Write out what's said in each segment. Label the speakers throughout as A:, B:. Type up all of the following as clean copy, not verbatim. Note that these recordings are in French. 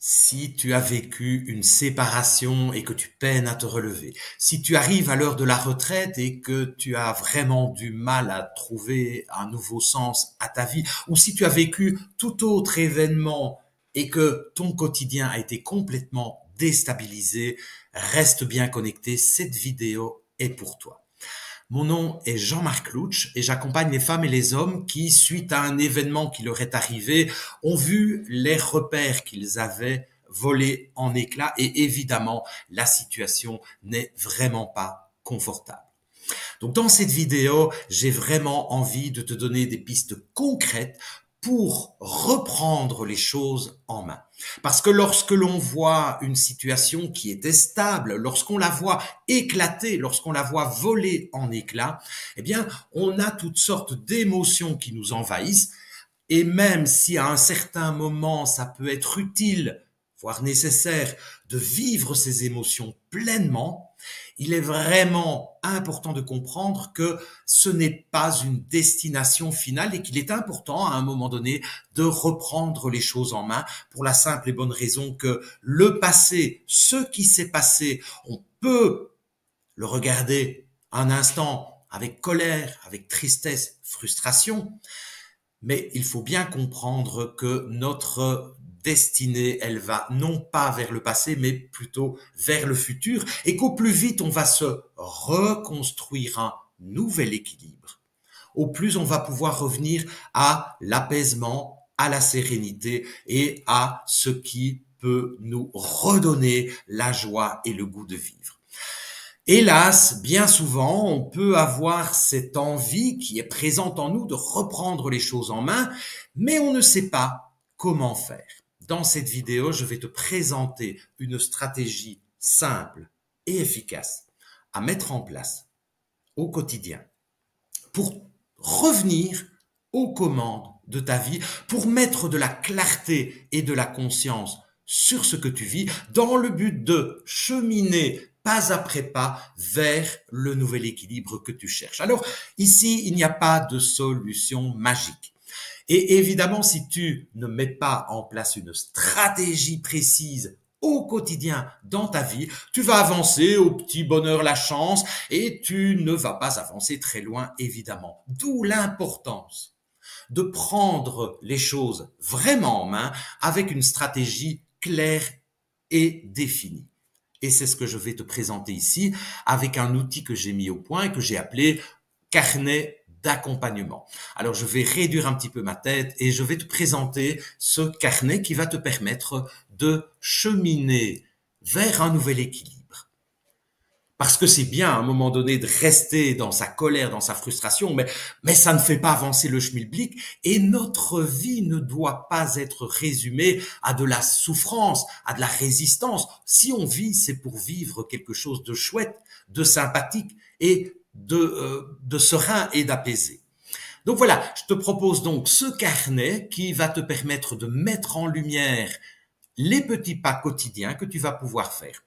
A: Si tu as vécu une séparation et que tu peines à te relever, si tu arrives à l'heure de la retraite et que tu as vraiment du mal à trouver un nouveau sens à ta vie, ou si tu as vécu tout autre événement et que ton quotidien a été complètement déstabilisé, reste bien connecté, cette vidéo est pour toi. Mon nom est Jean-Marc Louch et j'accompagne les femmes et les hommes qui, suite à un événement qui leur est arrivé, ont vu les repères qu'ils avaient voler en éclats et évidemment, la situation n'est vraiment pas confortable. Donc dans cette vidéo, j'ai vraiment envie de te donner des pistes concrètes pour reprendre les choses en main. Parce que lorsque l'on voit une situation qui était stable, lorsqu'on la voit éclater, lorsqu'on la voit voler en éclats, eh bien, on a toutes sortes d'émotions qui nous envahissent. Et même si à un certain moment, ça peut être utile, voire nécessaire, de vivre ces émotions pleinement, il est vraiment important de comprendre que ce n'est pas une destination finale et qu'il est important à un moment donné de reprendre les choses en main pour la simple et bonne raison que le passé, ce qui s'est passé, on peut le regarder un instant avec colère, avec tristesse, frustration, mais il faut bien comprendre que notre destinée, elle va non pas vers le passé, mais plutôt vers le futur, et qu'au plus vite on va se reconstruire un nouvel équilibre, au plus on va pouvoir revenir à l'apaisement, à la sérénité et à ce qui peut nous redonner la joie et le goût de vivre. Hélas, bien souvent, on peut avoir cette envie qui est présente en nous de reprendre les choses en main, mais on ne sait pas comment faire. Dans cette vidéo, je vais te présenter une stratégie simple et efficace à mettre en place au quotidien pour revenir aux commandes de ta vie, pour mettre de la clarté et de la conscience sur ce que tu vis, dans le but de cheminer pas après pas vers le nouvel équilibre que tu cherches. Alors, ici, il n'y a pas de solution magique. Et évidemment, si tu ne mets pas en place une stratégie précise au quotidien dans ta vie, tu vas avancer au petit bonheur la chance et tu ne vas pas avancer très loin, évidemment. D'où l'importance de prendre les choses vraiment en main avec une stratégie claire et définie. Et c'est ce que je vais te présenter ici avec un outil que j'ai mis au point et que j'ai appelé carnet d'accompagnement. Alors, je vais réduire un petit peu ma tête et je vais te présenter ce carnet qui va te permettre de cheminer vers un nouvel équilibre. Parce que c'est bien à un moment donné de rester dans sa colère, dans sa frustration, mais ça ne fait pas avancer le schmilblick et notre vie ne doit pas être résumée à de la souffrance, à de la résistance. Si on vit, c'est pour vivre quelque chose de chouette, de sympathique et de serein et d'apaisé. Donc voilà, je te propose donc ce carnet qui va te permettre de mettre en lumière les petits pas quotidiens que tu vas pouvoir faire.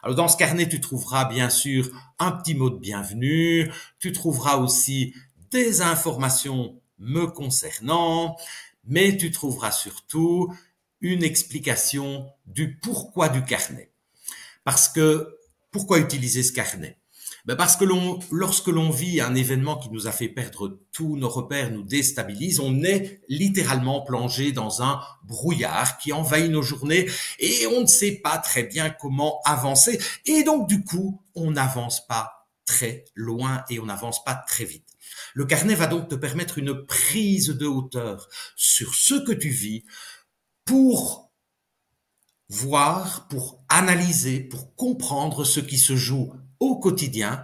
A: Alors dans ce carnet, tu trouveras bien sûr un petit mot de bienvenue, tu trouveras aussi des informations me concernant, mais tu trouveras surtout une explication du pourquoi du carnet. Parce que, pourquoi utiliser ce carnet? Parce que lorsque l'on vit un événement qui nous a fait perdre tous nos repères, nous déstabilise, on est littéralement plongé dans un brouillard qui envahit nos journées et on ne sait pas très bien comment avancer. Et donc, du coup, on n'avance pas très loin et on n'avance pas très vite. Le carnet va donc te permettre une prise de hauteur sur ce que tu vis pour voir, pour analyser, pour comprendre ce qui se joue au quotidien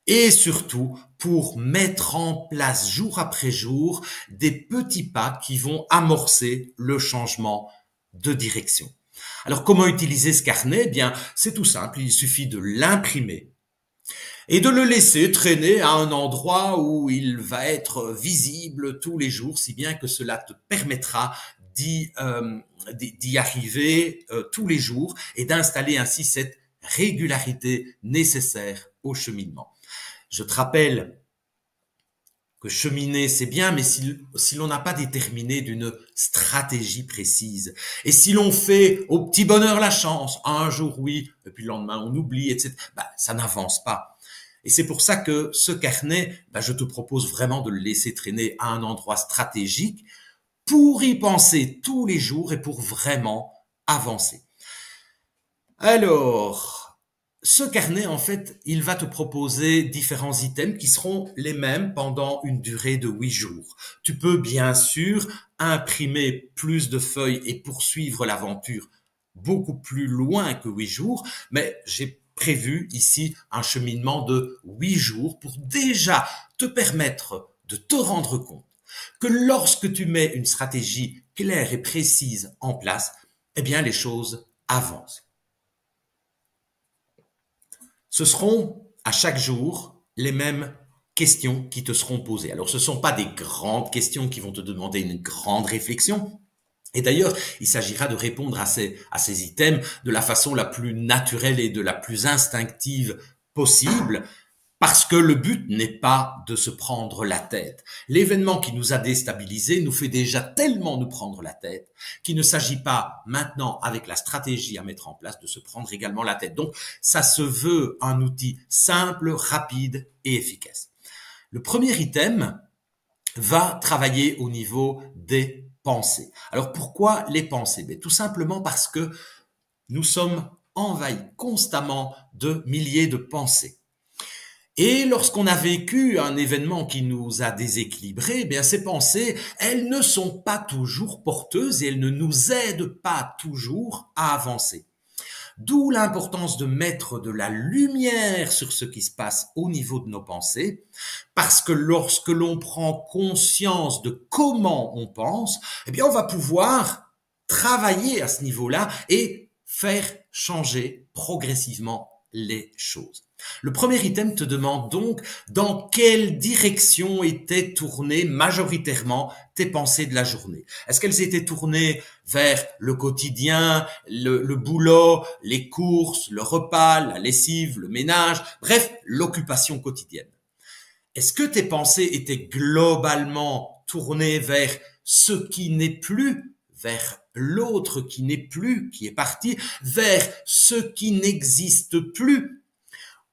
A: et surtout pour mettre en place jour après jour des petits pas qui vont amorcer le changement de direction. Alors comment utiliser ce carnet? Eh bien, c'est tout simple, il suffit de l'imprimer et de le laisser traîner à un endroit où il va être visible tous les jours, si bien que cela te permettra d'y arriver tous les jours et d'installer ainsi cette régularité nécessaire au cheminement. Je te rappelle que cheminer, c'est bien, mais si l'on n'a pas déterminé d'une stratégie précise, et si l'on fait au petit bonheur la chance, un jour oui, et puis le lendemain on oublie, etc., ça n'avance pas. Et c'est pour ça que ce carnet, je te propose vraiment de le laisser traîner à un endroit stratégique pour y penser tous les jours et pour vraiment avancer. Alors, ce carnet, en fait, il va te proposer différents items qui seront les mêmes pendant une durée de 8 jours. Tu peux bien sûr imprimer plus de feuilles et poursuivre l'aventure beaucoup plus loin que 8 jours, mais j'ai prévu ici un cheminement de 8 jours pour déjà te permettre de te rendre compte que lorsque tu mets une stratégie claire et précise en place, eh bien les choses avancent. Ce seront à chaque jour les mêmes questions qui te seront posées. Alors ce ne sont pas des grandes questions qui vont te demander une grande réflexion. Et d'ailleurs, il s'agira de répondre à ces items de la façon la plus naturelle et de la plus instinctive possible, parce que le but n'est pas de se prendre la tête. L'événement qui nous a déstabilisés nous fait déjà tellement nous prendre la tête qu'il ne s'agit pas maintenant, avec la stratégie à mettre en place, de se prendre également la tête. Donc, ça se veut un outil simple, rapide et efficace. Le premier item va travailler au niveau des pensées. Alors, pourquoi les pensées? Tout simplement parce que nous sommes envahis constamment de milliers de pensées. Et lorsqu'on a vécu un événement qui nous a déséquilibrés, ces pensées, elles ne sont pas toujours porteuses et elles ne nous aident pas toujours à avancer. D'où l'importance de mettre de la lumière sur ce qui se passe au niveau de nos pensées, parce que lorsque l'on prend conscience de comment on pense, on va pouvoir travailler à ce niveau-là et faire changer progressivement les choses. Le premier item te demande donc dans quelle direction étaient tournées majoritairement tes pensées de la journée. Est-ce qu'elles étaient tournées vers le quotidien, le boulot, les courses, le repas, la lessive, le ménage, bref, l'occupation quotidienne? Est-ce que tes pensées étaient globalement tournées vers ce qui n'est plus, vers l'autre qui n'est plus, qui est parti, vers ce qui n'existe plus?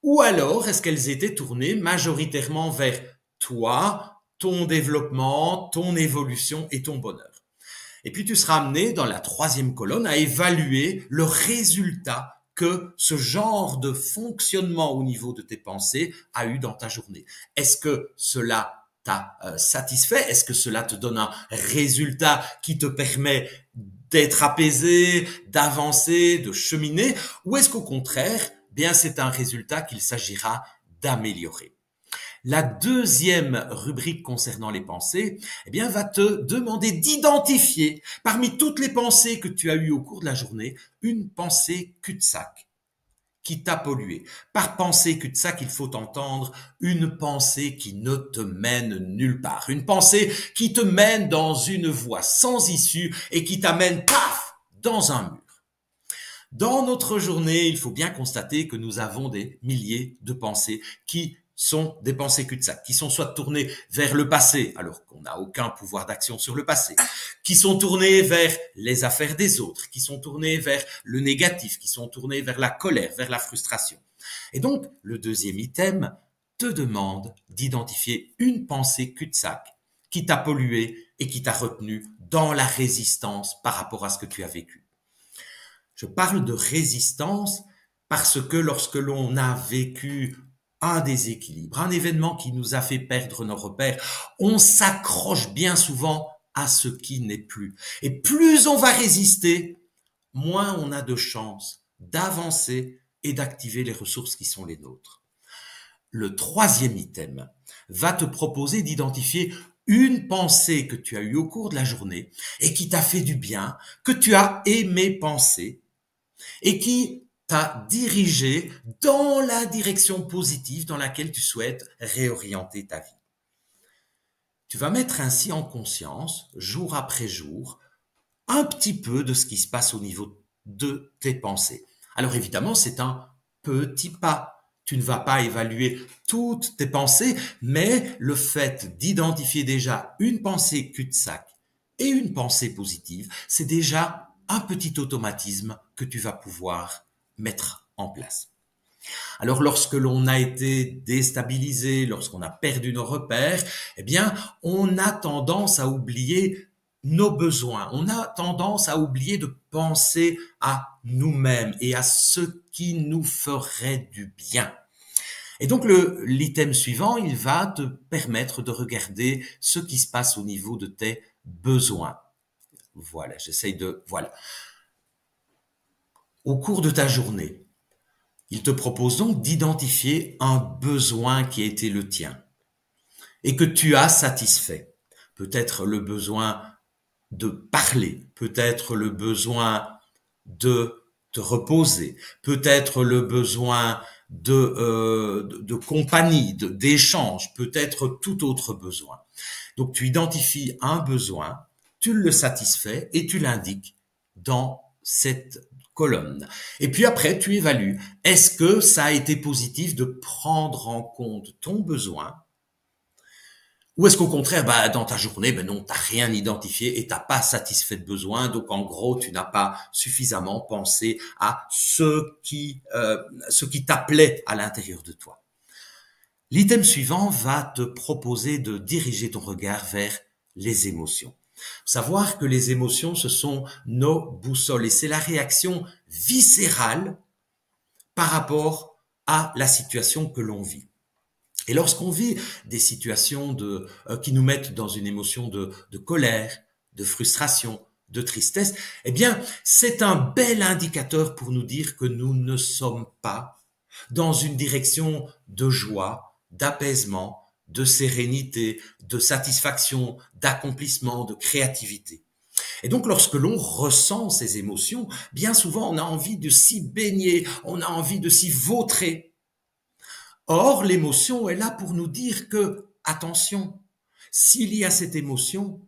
A: Ou alors, est-ce qu'elles étaient tournées majoritairement vers toi, ton développement, ton évolution et ton bonheur? Et puis, tu seras amené dans la troisième colonne à évaluer le résultat que ce genre de fonctionnement au niveau de tes pensées a eu dans ta journée. Est-ce que cela t'a satisfait? Est-ce que cela te donne un résultat qui te permet d'être apaisé, d'avancer, de cheminer? Ou est-ce qu'au contraire, c'est un résultat qu'il s'agira d'améliorer? La deuxième rubrique concernant les pensées, va te demander d'identifier parmi toutes les pensées que tu as eues au cours de la journée, une pensée cul-de-sac qui t'a pollué. Par pensée cul-de-sac, il faut entendre une pensée qui ne te mène nulle part. Une pensée qui te mène dans une voie sans issue et qui t'amène, paf, dans un mur. Dans notre journée, il faut bien constater que nous avons des milliers de pensées qui sont des pensées cul-de-sac, qui sont soit tournées vers le passé, alors qu'on n'a aucun pouvoir d'action sur le passé, qui sont tournées vers les affaires des autres, qui sont tournées vers le négatif, qui sont tournées vers la colère, vers la frustration. Et donc, le deuxième item te demande d'identifier une pensée cul-de-sac qui t'a pollué et qui t'a retenu dans la résistance par rapport à ce que tu as vécu. Je parle de résistance parce que lorsque l'on a vécu un déséquilibre, un événement qui nous a fait perdre nos repères, on s'accroche bien souvent à ce qui n'est plus. Et plus on va résister, moins on a de chances d'avancer et d'activer les ressources qui sont les nôtres. Le troisième item va te proposer d'identifier une pensée que tu as eue au cours de la journée et qui t'a fait du bien, que tu as aimé penser et qui t'a dirigé dans la direction positive dans laquelle tu souhaites réorienter ta vie. Tu vas mettre ainsi en conscience, jour après jour, un petit peu de ce qui se passe au niveau de tes pensées. Alors évidemment, c'est un petit pas. Tu ne vas pas évaluer toutes tes pensées, mais le fait d'identifier déjà une pensée cul-de-sac et une pensée positive, c'est déjà un petit automatisme que tu vas pouvoir mettre en place. Alors lorsque l'on a été déstabilisé, lorsqu'on a perdu nos repères, eh bien, on a tendance à oublier nos besoins. On a tendance à oublier de penser à nous-mêmes et à ce qui nous ferait du bien. Et donc l'item suivant, il va te permettre de regarder ce qui se passe au niveau de tes besoins. Voilà, voilà. Au cours de ta journée, il te propose donc d'identifier un besoin qui a été le tien et que tu as satisfait. Peut-être le besoin de parler, peut-être le besoin de te reposer, peut-être le besoin de compagnie, d'échange, peut-être tout autre besoin. Donc tu identifies un besoin, tu le satisfais et tu l'indiques dans cette colonne. Et puis après, tu évalues. Est-ce que ça a été positif de prendre en compte ton besoin? Ou est-ce qu'au contraire, dans ta journée, non, t'as rien identifié et t'as pas satisfait de besoin. Donc, en gros, tu n'as pas suffisamment pensé à ce qui t'appelait à l'intérieur de toi. L'item suivant va te proposer de diriger ton regard vers les émotions. Savoir que les émotions, ce sont nos boussoles et c'est la réaction viscérale par rapport à la situation que l'on vit. Et lorsqu'on vit des situations qui nous mettent dans une émotion de colère, de frustration, de tristesse, eh bien, c'est un bel indicateur pour nous dire que nous ne sommes pas dans une direction de joie, d'apaisement, de sérénité, de satisfaction, d'accomplissement, de créativité. Et donc, lorsque l'on ressent ces émotions, bien souvent, on a envie de s'y baigner, on a envie de s'y vautrer. Or, l'émotion est là pour nous dire que, attention, s'il y a cette émotion,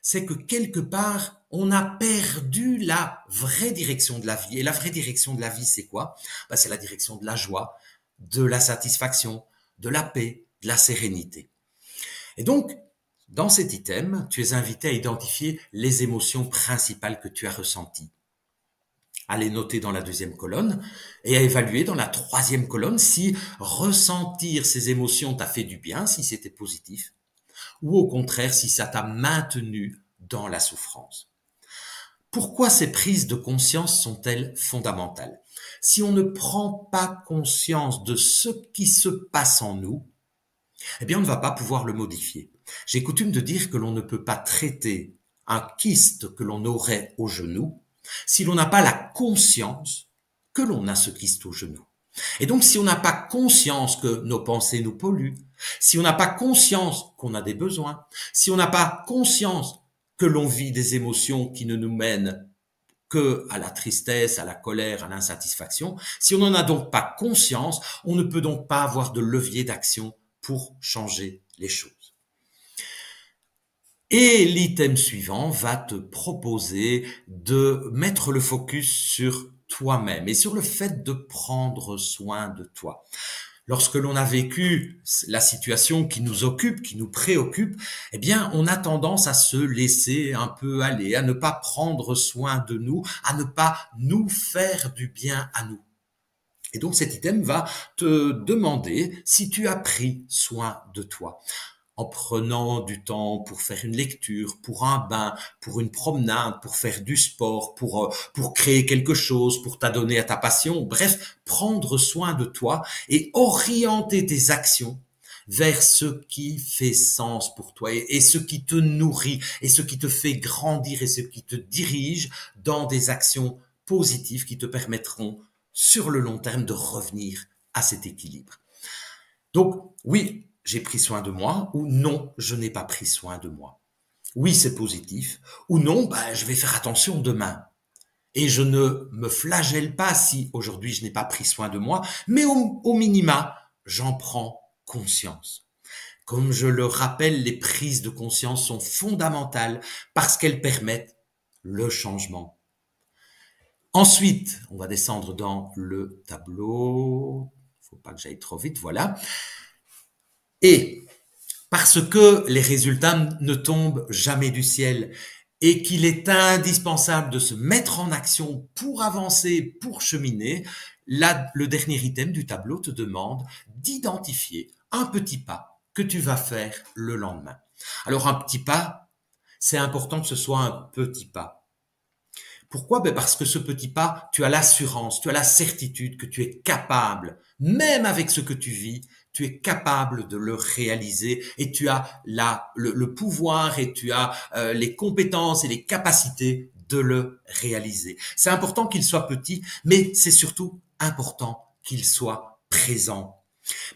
A: c'est que quelque part, on a perdu la vraie direction de la vie. Et la vraie direction de la vie, c'est quoi? C'est la direction de la joie, de la satisfaction, de la paix, de la sérénité. Et donc, dans cet item, tu es invité à identifier les émotions principales que tu as ressenties, à les noter dans la deuxième colonne et à évaluer dans la troisième colonne si ressentir ces émotions t'a fait du bien, si c'était positif, ou au contraire si ça t'a maintenu dans la souffrance. Pourquoi ces prises de conscience sont-elles fondamentales? Si on ne prend pas conscience de ce qui se passe en nous, eh bien on ne va pas pouvoir le modifier. J'ai coutume de dire que l'on ne peut pas traiter un kyste que l'on aurait au genou si l'on n'a pas la conscience que l'on a ce kyste au genou. Et donc, si on n'a pas conscience que nos pensées nous polluent, si on n'a pas conscience qu'on a des besoins, si on n'a pas conscience que l'on vit des émotions qui ne nous mènent que à la tristesse, à la colère, à l'insatisfaction, si on n'en a donc pas conscience, on ne peut donc pas avoir de levier d'action pour changer les choses. Et l'item suivant va te proposer de mettre le focus sur toi-même et sur le fait de prendre soin de toi. Lorsque l'on a vécu la situation qui nous occupe, qui nous préoccupe, eh bien, on a tendance à se laisser un peu aller, à ne pas prendre soin de nous, à ne pas nous faire du bien à nous. Et donc, cet item va te demander si tu as pris soin de toi, en prenant du temps pour faire une lecture, pour un bain, pour une promenade, pour faire du sport, pour créer quelque chose, pour t'adonner à ta passion. Bref, prendre soin de toi et orienter tes actions vers ce qui fait sens pour toi et ce qui te nourrit et ce qui te fait grandir et ce qui te dirige dans des actions positives qui te permettront sur le long terme de revenir à cet équilibre. Donc, oui, j'ai pris soin de moi ou non, je n'ai pas pris soin de moi. Oui, c'est positif ou non, je vais faire attention demain. Et je ne me flagelle pas si aujourd'hui je n'ai pas pris soin de moi, mais au minima, j'en prends conscience. Comme je le rappelle, les prises de conscience sont fondamentales parce qu'elles permettent le changement. Ensuite, on va descendre dans le tableau. faut pas que j'aille trop vite, voilà. Et parce que les résultats ne tombent jamais du ciel et qu'il est indispensable de se mettre en action pour avancer, pour cheminer, là, le dernier item du tableau te demande d'identifier un petit pas que tu vas faire le lendemain. Alors un petit pas, c'est important que ce soit un petit pas. Pourquoi? Parce que ce petit pas, tu as l'assurance, tu as la certitude que tu es capable, même avec ce que tu vis, tu es capable de le réaliser et tu as le pouvoir et tu as les compétences et les capacités de le réaliser. C'est important qu'il soit petit, mais c'est surtout important qu'il soit présent.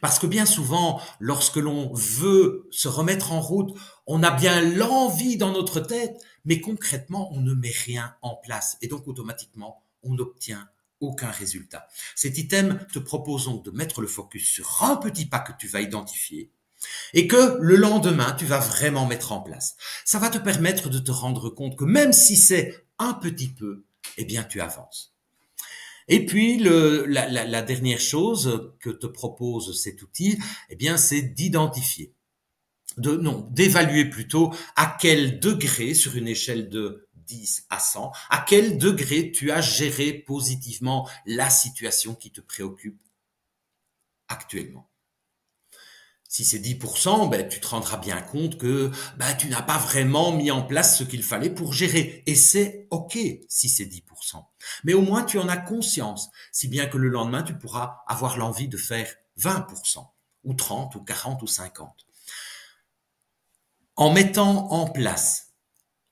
A: Parce que bien souvent, lorsque l'on veut se remettre en route, on a bien l'envie dans notre tête, mais concrètement, on ne met rien en place. Et donc, automatiquement, on n'obtient aucun résultat. Cet item te propose donc de mettre le focus sur un petit pas que tu vas identifier et que le lendemain, tu vas vraiment mettre en place. Ça va te permettre de te rendre compte que même si c'est un petit peu, eh bien, tu avances. Et puis, la dernière chose que te propose cet outil, eh bien, c'est d'identifier, d'évaluer plutôt à quel degré, sur une échelle de 10 à 100, à quel degré tu as géré positivement la situation qui te préoccupe actuellement. Si c'est 10%, tu te rendras bien compte que tu n'as pas vraiment mis en place ce qu'il fallait pour gérer. Et c'est OK si c'est 10%. Mais au moins, tu en as conscience, si bien que le lendemain, tu pourras avoir l'envie de faire 20%, ou 30, ou 40, ou 50. En mettant en place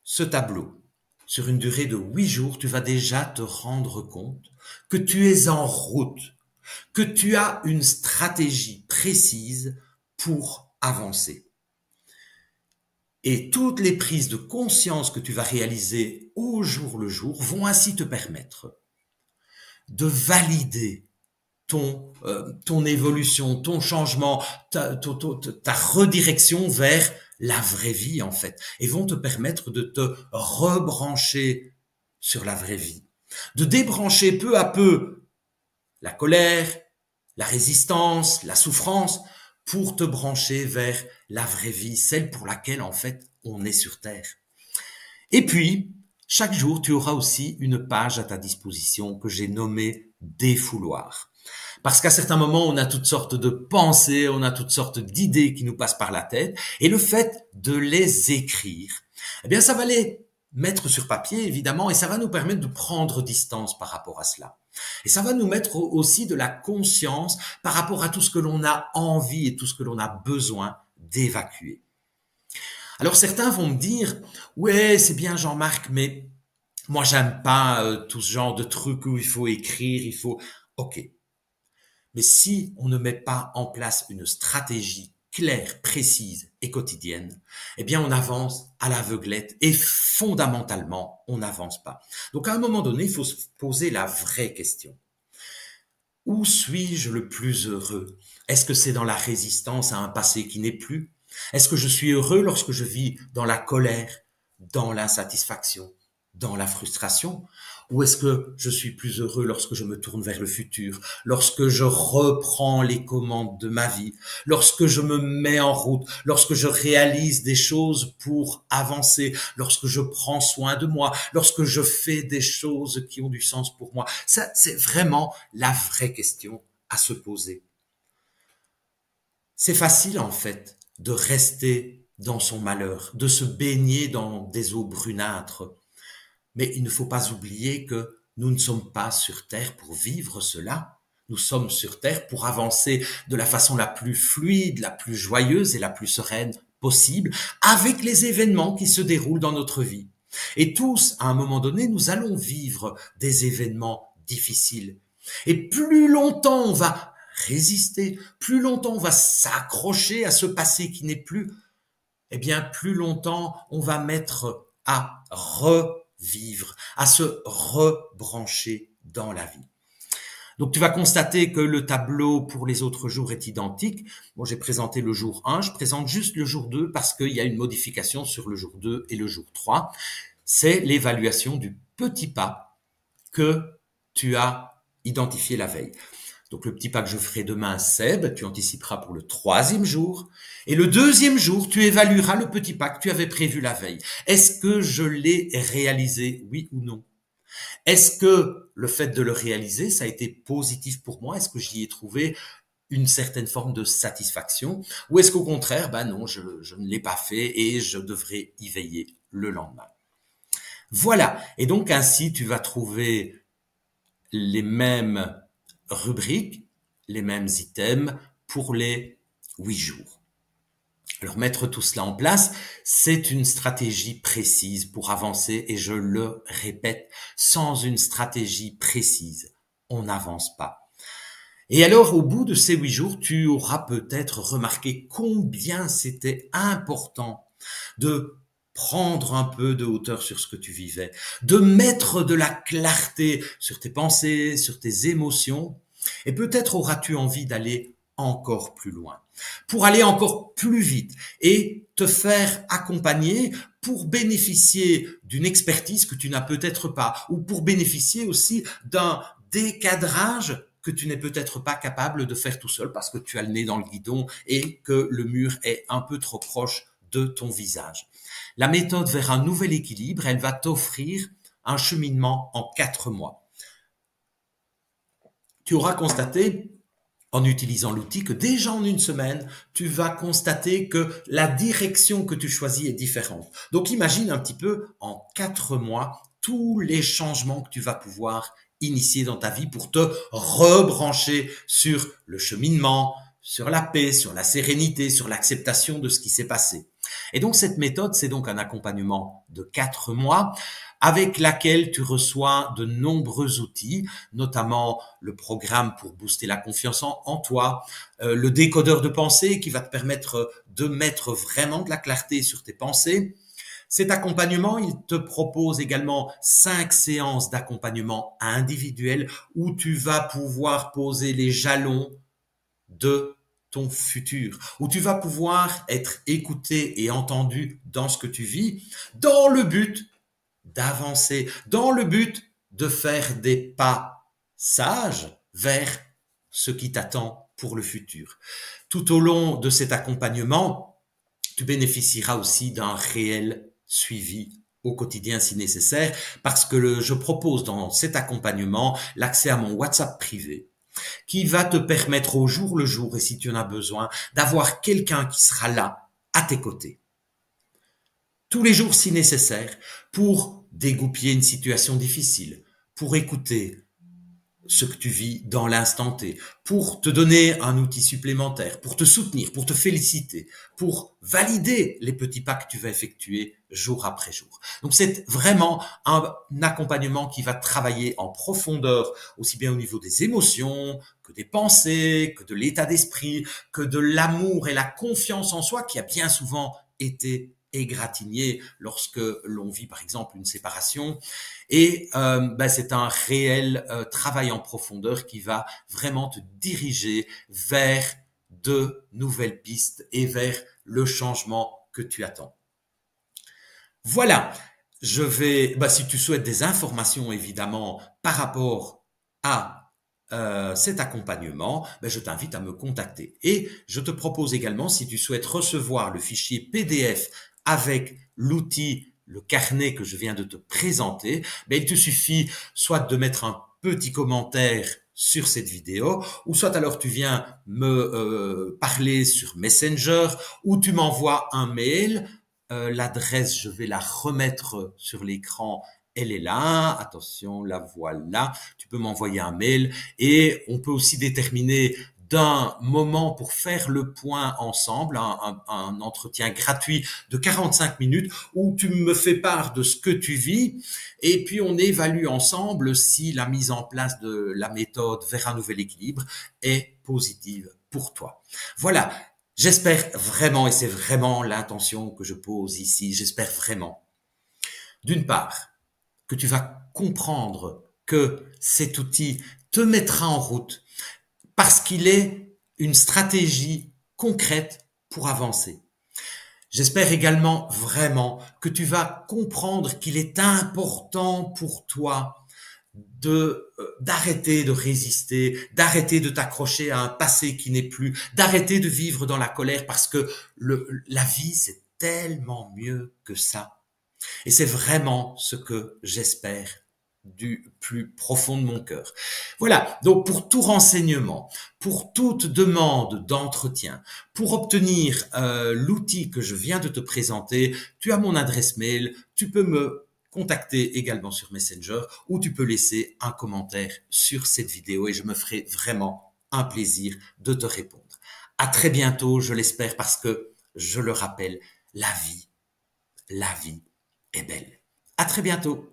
A: ce tableau sur une durée de 8 jours, tu vas déjà te rendre compte que tu es en route, que tu as une stratégie précise pour avancer. Et toutes les prises de conscience que tu vas réaliser au jour le jour vont ainsi te permettre de valider ton évolution, ton changement, ta redirection vers la vraie vie en fait, et vont te permettre de te rebrancher sur la vraie vie, de débrancher peu à peu la colère, la résistance, la souffrance, pour te brancher vers la vraie vie, celle pour laquelle en fait on est sur Terre. Et puis, chaque jour, tu auras aussi une page à ta disposition que j'ai nommée défouloir. Parce qu'à certains moments, on a toutes sortes de pensées, on a toutes sortes d'idées qui nous passent par la tête, et le fait de les écrire, eh bien, ça va les mettre sur papier, évidemment, et ça va nous permettre de prendre distance par rapport à cela. Et ça va nous mettre aussi de la conscience par rapport à tout ce que l'on a envie et tout ce que l'on a besoin d'évacuer. Alors certains vont me dire, ouais, c'est bien Jean-Marc, mais moi j'aime pas tout ce genre de trucs où il faut écrire, il faut... Ok. Mais si on ne met pas en place une stratégie claire, précise et quotidienne, eh bien on avance à l'aveuglette et fondamentalement, on n'avance pas. Donc à un moment donné, il faut se poser la vraie question. Où suis-je le plus heureux? Est-ce que c'est dans la résistance à un passé qui n'est plus? Est-ce que je suis heureux lorsque je vis dans la colère, dans l'insatisfaction, dans la frustration? Ou est-ce que je suis plus heureux lorsque je me tourne vers le futur, lorsque je reprends les commandes de ma vie, lorsque je me mets en route, lorsque je réalise des choses pour avancer, lorsque je prends soin de moi, lorsque je fais des choses qui ont du sens pour moi? Ça, c'est vraiment la vraie question à se poser. C'est facile, en fait, de rester dans son malheur, de se baigner dans des eaux brunâtres. Mais il ne faut pas oublier que nous ne sommes pas sur Terre pour vivre cela. Nous sommes sur Terre pour avancer de la façon la plus fluide, la plus joyeuse et la plus sereine possible avec les événements qui se déroulent dans notre vie. Et tous, à un moment donné, nous allons vivre des événements difficiles. Et plus longtemps on va résister, plus longtemps on va s'accrocher à ce passé qui n'est plus, eh bien plus longtemps on va mettre à revivre, à se rebrancher dans la vie. Donc tu vas constater que le tableau pour les autres jours est identique. Bon, j'ai présenté le jour 1, je présente juste le jour 2 parce qu'il y a une modification sur le jour 2 et le jour 3. C'est l'évaluation du petit pas que tu as identifié la veille. Donc le petit pas que je ferai demain, c'est, ben, tu anticiperas pour le 3e jour. Et le 2e jour, tu évalueras le petit pas que tu avais prévu la veille. Est-ce que je l'ai réalisé, oui ou non? Est-ce que le fait de le réaliser, ça a été positif pour moi? Est-ce que j'y ai trouvé une certaine forme de satisfaction? Ou est-ce qu'au contraire, ben non, je ne l'ai pas fait et je devrais y veiller le lendemain? Voilà. Et donc ainsi, tu vas trouver les mêmes rubriques, les mêmes items pour les 8 jours. Alors mettre tout cela en place, c'est une stratégie précise pour avancer et je le répète, sans une stratégie précise, on n'avance pas. Et alors, au bout de ces 8 jours, tu auras peut-être remarqué combien c'était important de prendre un peu de hauteur sur ce que tu vivais, de mettre de la clarté sur tes pensées, sur tes émotions, et peut-être auras-tu envie d'aller encore plus loin, pour aller encore plus vite et te faire accompagner pour bénéficier d'une expertise que tu n'as peut-être pas, ou pour bénéficier aussi d'un décadrage que tu n'es peut-être pas capable de faire tout seul parce que tu as le nez dans le guidon et que le mur est un peu trop proche de ton visage. La méthode vers un nouvel équilibre, elle va t'offrir un cheminement en 4 mois. Tu auras constaté, en utilisant l'outil, que déjà en une semaine, tu vas constater que la direction que tu choisis est différente. Donc imagine un petit peu, en 4 mois, tous les changements que tu vas pouvoir initier dans ta vie pour te rebrancher sur le cheminement, sur la paix, sur la sérénité, sur l'acceptation de ce qui s'est passé. Et donc cette méthode, c'est donc un accompagnement de 4 mois avec laquelle tu reçois de nombreux outils, notamment le programme pour booster la confiance en toi, le décodeur de pensée qui va te permettre de mettre vraiment de la clarté sur tes pensées. Cet accompagnement, il te propose également 5 séances d'accompagnement individuel où tu vas pouvoir poser les jalons de ton futur, où tu vas pouvoir être écouté et entendu dans ce que tu vis, dans le but d'avancer, dans le but de faire des pas sages vers ce qui t'attend pour le futur. Tout au long de cet accompagnement, tu bénéficieras aussi d'un réel suivi au quotidien si nécessaire, parce que je propose dans cet accompagnement l'accès à mon WhatsApp privé, qui va te permettre au jour le jour, et si tu en as besoin, d'avoir quelqu'un qui sera là, à tes côtés, tous les jours si nécessaire, pour dégoupiller une situation difficile, pour écouter ce que tu vis dans l'instant T, pour te donner un outil supplémentaire, pour te soutenir, pour te féliciter, pour valider les petits pas que tu vas effectuer jour après jour. Donc c'est vraiment un accompagnement qui va travailler en profondeur, aussi bien au niveau des émotions, que des pensées, que de l'état d'esprit, que de l'amour et la confiance en soi qui a bien souvent été égratigné lorsque l'on vit par exemple une séparation. Et c'est un réel travail en profondeur qui va vraiment te diriger vers de nouvelles pistes et vers le changement que tu attends. Voilà, je vais, si tu souhaites des informations évidemment par rapport à cet accompagnement, je t'invite à me contacter. Et je te propose également, si tu souhaites recevoir le fichier PDF avec l'outil, le carnet que je viens de te présenter, il te suffit soit de mettre un petit commentaire sur cette vidéo, ou soit alors tu viens me parler sur Messenger, ou tu m'envoies un mail. L'adresse, je vais la remettre sur l'écran. Elle est là, attention, la voilà. Tu peux m'envoyer un mail et on peut aussi déterminer d'un moment pour faire le point ensemble, un entretien gratuit de 45 minutes où tu me fais part de ce que tu vis et puis on évalue ensemble si la mise en place de la méthode vers un nouvel équilibre est positive pour toi. Voilà, j'espère vraiment, et c'est vraiment l'intention que je pose ici, j'espère vraiment, d'une part, que tu vas comprendre que cet outil te mettra en route parce qu'il est une stratégie concrète pour avancer. J'espère également vraiment que tu vas comprendre qu'il est important pour toi de d'arrêter de résister, d'arrêter de t'accrocher à un passé qui n'est plus, d'arrêter de vivre dans la colère parce que la vie, c'est tellement mieux que ça. Et c'est vraiment ce que j'espère du plus profond de mon cœur. Voilà, donc pour tout renseignement, pour toute demande d'entretien, pour obtenir l'outil que je viens de te présenter, tu as mon adresse mail, tu peux me contacter également sur Messenger ou tu peux laisser un commentaire sur cette vidéo et je me ferai vraiment un plaisir de te répondre. À très bientôt, je l'espère, parce que, je le rappelle, la vie est belle. À très bientôt.